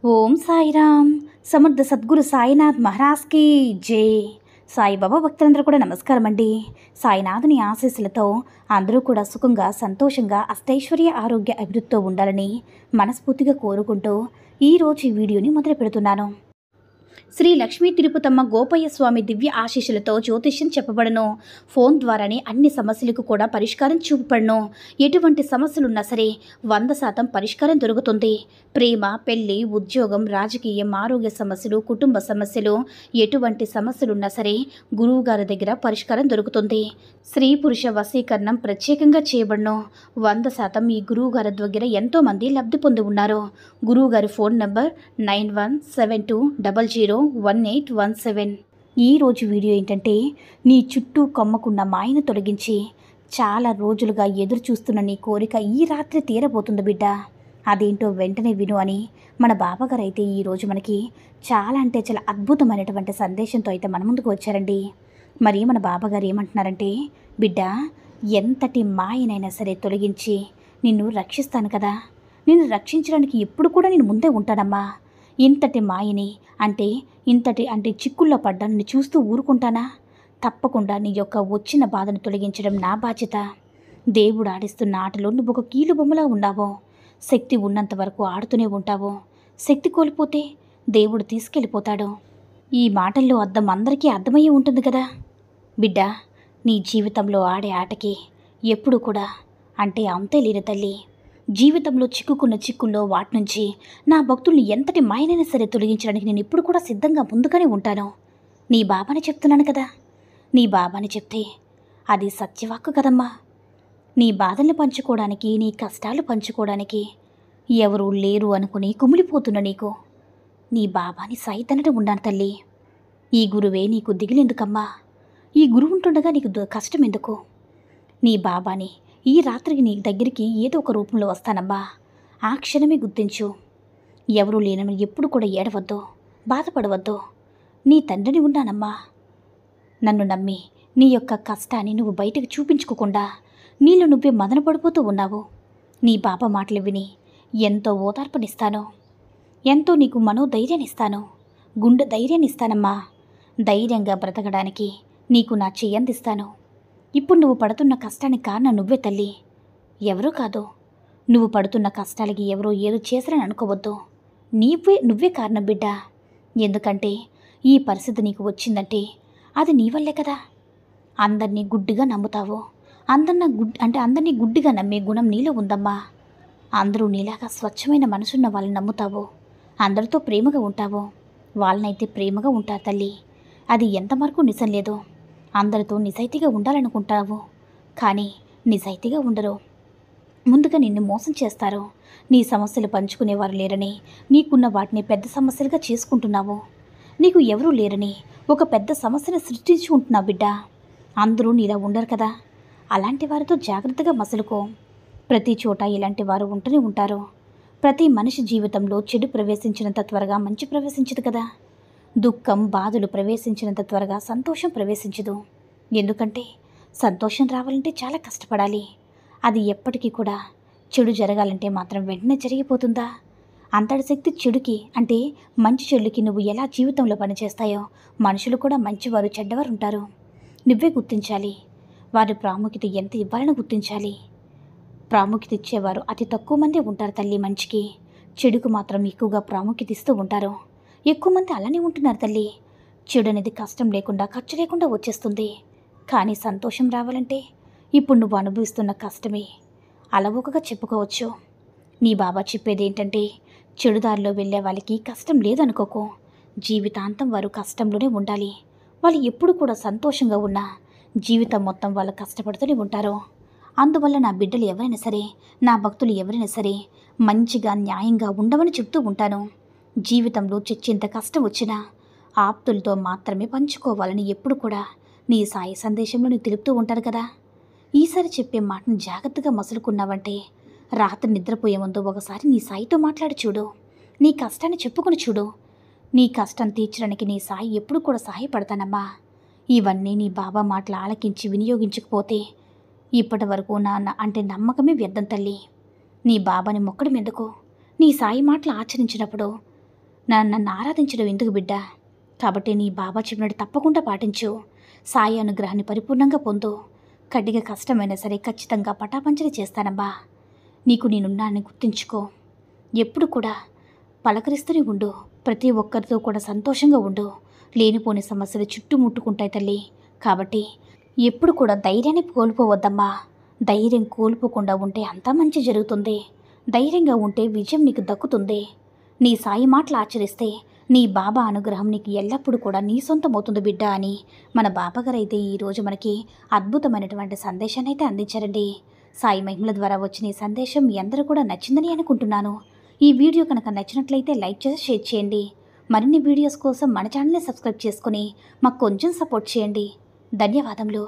ఓం సాయిరామ్. సమర్థ సద్గురు సాయినాథ్ మహారాజ్కి జై. సాయిబాబా భక్తులందరూ కూడా నమస్కారం అండి. సాయినాథుని ఆశీస్సులతో అందరూ కూడా సుఖంగా సంతోషంగా అష్టైశ్వర్య ఆరోగ్య అభివృద్ధితో ఉండాలని మనస్ఫూర్తిగా కోరుకుంటూ ఈరోజు ఈ వీడియోని మొదలు పెడుతున్నాను. శ్రీ లక్ష్మీ తిరుపతమ్మ గోపయ్య స్వామి దివ్య ఆశీస్సులతో జ్యోతిష్యం చెప్పబడను. ఫోన్ ద్వారానే అన్ని సమస్యలకు కూడా పరిష్కారం చూపబడను. ఎటువంటి సమస్యలున్నా సరే 100% పరిష్కారం దొరుకుతుంది. ప్రేమ, పెళ్లి, ఉద్యోగం, రాజకీయం, ఆరోగ్య సమస్యలు, కుటుంబ సమస్యలు, ఎటువంటి సమస్యలున్నా సరే గురువుగారి దగ్గర పరిష్కారం దొరుకుతుంది. స్త్రీ పురుష వశీకరణం ప్రత్యేకంగా చేయబడను. 100% ఈ గురువుగారి దగ్గర ఎంతోమంది లబ్ధి పొంది ఉన్నారు. గురువుగారి ఫోన్ నంబర్ 9172001817. ఈరోజు వీడియో ఏంటంటే, నీ చుట్టూ కమ్మకున్న మాయను తొలగించి చాలా రోజులుగా ఎదురు చూస్తున్న నీ కోరిక ఈ రాత్రి తీరబోతుంది బిడ్డ. అదేంటో వెంటనే విను అని మన బాబాగారు అయితే ఈరోజు మనకి చాలా అంటే చాలా అద్భుతమైనటువంటి సందేశంతో అయితే మన ముందుకు వచ్చారండి. మరి మన బాబాగారు ఏమంటున్నారంటే, బిడ్డ, ఎంతటి మాయనైనా సరే తొలగించి నిన్ను రక్షిస్తాను కదా. నిన్ను రక్షించడానికి ఎప్పుడు కూడా నేను ముందే ఉంటానమ్మా. ఇంతటి మాయని ఇంతటి చిక్కుల్లో పడ్డా నిన్ను చూస్తూ ఊరుకుంటానా? తప్పకుండా నీ యొక్క వచ్చిన బాధను తొలగించడం నా బాధ్యత. దేవుడు ఆడిస్తున్న ఆటలో నువ్వు ఒక కీలు బొమ్మలా ఉన్నావో. శక్తి ఉన్నంత వరకు ఆడుతూనే ఉంటావో. శక్తి కోల్పోతే దేవుడు తీసుకెళ్ళిపోతాడు. ఈ మాటల్లో అర్థం అందరికీ అర్థమయ్యే ఉంటుంది కదా. బిడ్డ, నీ జీవితంలో ఆడే ఆటకి ఎప్పుడు కూడా అంతే లేని తల్లి. జీవితంలో చిక్కుకున్న చిక్కుల్లో వాటి నుంచి నా భక్తుల్ని ఎంతటి మాయనైనా సరే తొలగించడానికి నేను ఇప్పుడు కూడా సిద్ధంగా ముందుగానే ఉంటాను. నీ బాబాని చెప్తున్నాను కదా. నీ బాబాని చెప్తే అది సత్యవాక్కు కదమ్మా. నీ బాధల్ని పంచుకోవడానికి, నీ కష్టాలు పంచుకోవడానికి ఎవరూ లేరు అనుకుని కుమిలిపోతున్న నీకు నీ బాబాని సైతనట ఉన్నాను తల్లి. ఈ గురువే నీకు దిగులెందుకమ్మా? ఈ గురువు ఉంటుండగా నీకు కష్టం ఎందుకు? నీ బాబాని ఈ రాత్రికి నీ దగ్గరికి ఏదో ఒక రూపంలో వస్తానమ్మా. ఆ క్షణమే గుర్తించు. ఎవరూ లేనని ఎప్పుడు కూడా ఏడవద్దు, బాధపడవద్దు. నీ తండ్రిని ఉన్నానమ్మా. నన్ను నమ్మి నీ యొక్క కష్టాన్ని నువ్వు బయటకు చూపించుకోకుండా నీలో నువ్వే మదన పడిపోతూ ఉన్నావు. నీ బాబా మాటలు విని ఎంతో ఓదార్పునిస్తాను, ఎంతో నీకు మనోధైర్యాన్ని ఇస్తాను, గుండె ధైర్యాన్ని ఇస్తానమ్మా. ధైర్యంగా బ్రతకడానికి నీకు నా చెయ్యందిస్తాను. ఇప్పుడు నువ్వు పడుతున్న కష్టానికి కారణం నువ్వే తల్లి, ఎవరూ కాదు. నువ్వు పడుతున్న కష్టాలకి ఎవరో ఏదో చేశారని అనుకోవద్దు. నువ్వే కారణం బిడ్డ. ఎందుకంటే ఈ పరిస్థితి నీకు వచ్చిందంటే అది నీ వల్లే కదా. అందరినీ గుడ్డిగా నమ్ముతావు. అందరినీ గుడ్డిగా నమ్మే గుణం నీలో ఉందమ్మా. అందరూ నీలాగా స్వచ్ఛమైన మనసున్న వాళ్ళని నమ్ముతావు. అందరితో ప్రేమగా ఉంటావు. వాళ్ళనైతే ప్రేమగా ఉంటారు తల్లి. అది ఎంతవరకు నిజం లేదు. అందరితో నిజాయితీగా ఉండాలనుకుంటావు, కానీ నిజాయితీగా ఉండరు. ముందుగా నిన్ను మోసం చేస్తారు. నీ సమస్యలు పంచుకునేవారు లేరని నీకున్న వాటిని పెద్ద సమస్యలుగా చేసుకుంటున్నావు. నీకు ఎవరూ లేరని ఒక పెద్ద సమస్యను సృష్టించుకుంటున్నావు బిడ్డ. అందరూ నీలా ఉండరు కదా. అలాంటి వారితో జాగ్రత్తగా మసలుకో. ప్రతి చోట ఇలాంటి వారు ఉంటూనే ఉంటారు. ప్రతి మనిషి జీవితంలో చెడు ప్రవేశించినంత త్వరగా మంచి ప్రవేశించదు కదా. దుఃఖం, బాధలు ప్రవేశించినంత త్వరగా సంతోషం ప్రవేశించదు. ఎందుకంటే సంతోషం రావాలంటే చాలా కష్టపడాలి. అది ఎప్పటికీ కూడా చెడు జరగాలంటే మాత్రం వెంటనే జరిగిపోతుందా? అంతటి శక్తి చెడుకి మంచి చెడుకి నువ్వు ఎలా జీవితంలో పనిచేస్తాయో మనుషులు కూడా మంచివారు చెడ్డవారు ఉంటారు. నువ్వే గుర్తించాలి. వారి ప్రాముఖ్యత ఎంత ఇవ్వాలని గుర్తించాలి. ప్రాముఖ్యత ఇచ్చేవారు అతి తక్కువ మందే ఉంటారు తల్లి. మంచికి, చెడుకు మాత్రం ఎక్కువగా ప్రాముఖ్యత ఇస్తూ ఉంటారు. ఎక్కువ మంది అలానే ఉంటున్నారు తల్లి. చెడు అనేది కష్టం లేకుండా, ఖర్చు లేకుండా వచ్చేస్తుంది. కానీ సంతోషం రావాలంటే ఇప్పుడు నువ్వు అనుభవిస్తున్న కష్టమే అలవోకగా చెప్పుకోవచ్చు. నీ బాబా చెప్పేది ఏంటంటే, చెడుదారిలో వెళ్ళే వాళ్ళకి కష్టం లేదనుకోకు. జీవితాంతం వారు కష్టంలోనే ఉండాలి. వాళ్ళు ఎప్పుడు కూడా సంతోషంగా ఉన్నా జీవితం మొత్తం వాళ్ళు కష్టపడుతూనే ఉంటారు. అందువల్ల నా బిడ్డలు ఎవరైనా సరే, నా భక్తులు ఎవరైనా సరే మంచిగా, న్యాయంగా ఉండమని చెప్తూ ఉంటాను. జీవితంలో చచ్చేంత కష్టం వచ్చినా ఆప్తులతో మాత్రమే పంచుకోవాలని ఎప్పుడు కూడా నీ సాయి సందేశంలో నీకు తెలుపుతూ ఉంటారు కదా. ఈసారి చెప్పే మాటను జాగ్రత్తగా మసులుకున్నావంటే రాత్రి నిద్రపోయే ముందు ఒకసారి నీ సాయితో మాట్లాడి చూడు. నీ కష్టాన్ని చెప్పుకొని చూడు. నీ కష్టం తీర్చడానికి నీ సాయి ఎప్పుడు కూడా సహాయపడతానమ్మా. ఇవన్నీ నీ బాబా మాటలు ఆలకించి వినియోగించకపోతే ఇప్పటి వరకు నమ్మకమే వ్యర్థం తల్లి. నీ బాబాని మొక్కడం ఎందుకు? నీ సాయి మాటలు ఆచరించినప్పుడు నన్ను ఆరాధించడం ఎందుకు బిడ్డ? కాబట్టి నీ బాబా చెప్పినట్టు తప్పకుండా పాటించు. సాయి అనుగ్రహాన్ని పరిపూర్ణంగా పొందు. కడ్డిగా కష్టమైనా సరే ఖచ్చితంగా పటాపంచలు చేస్తానమ్మా. నీకు నేనున్నానని గుర్తుంచుకో. ఎప్పుడు కూడా పలకరిస్తూనే ఉండు. ప్రతి ఒక్కరితో కూడా సంతోషంగా ఉండు. లేనిపోని సమస్యలు చుట్టుముట్టుకుంటాయి తల్లి. కాబట్టి ఎప్పుడు కూడా ధైర్యాన్ని కోల్పోవద్దమ్మా. ధైర్యం కోల్పోకుండా ఉంటే అంతా మంచి జరుగుతుంది. ధైర్యంగా ఉంటే విజయం నీకు దక్కుతుంది. నీ సాయి మాటలు ఆచరిస్తే నీ బాబా అనుగ్రహం నీకు ఎల్లప్పుడూ కూడా నీ సొంతమవుతుంది బిడ్డ అని మన బాబాగారు అయితే ఈరోజు మనకి అద్భుతమైనటువంటి సందేశాన్ని అయితే అందించారండి. సాయి మహిమల ద్వారా వచ్చిన ఈ సందేశం మీ అందరూ కూడా నచ్చిందని అనుకుంటున్నాను. ఈ వీడియో కనుక నచ్చినట్లయితే లైక్ చేసి షేర్ చేయండి. మరిన్ని వీడియోస్ కోసం మన ఛానల్ని సబ్స్క్రైబ్ చేసుకుని మాకు కొంచెం సపోర్ట్ చేయండి. ధన్యవాదములు.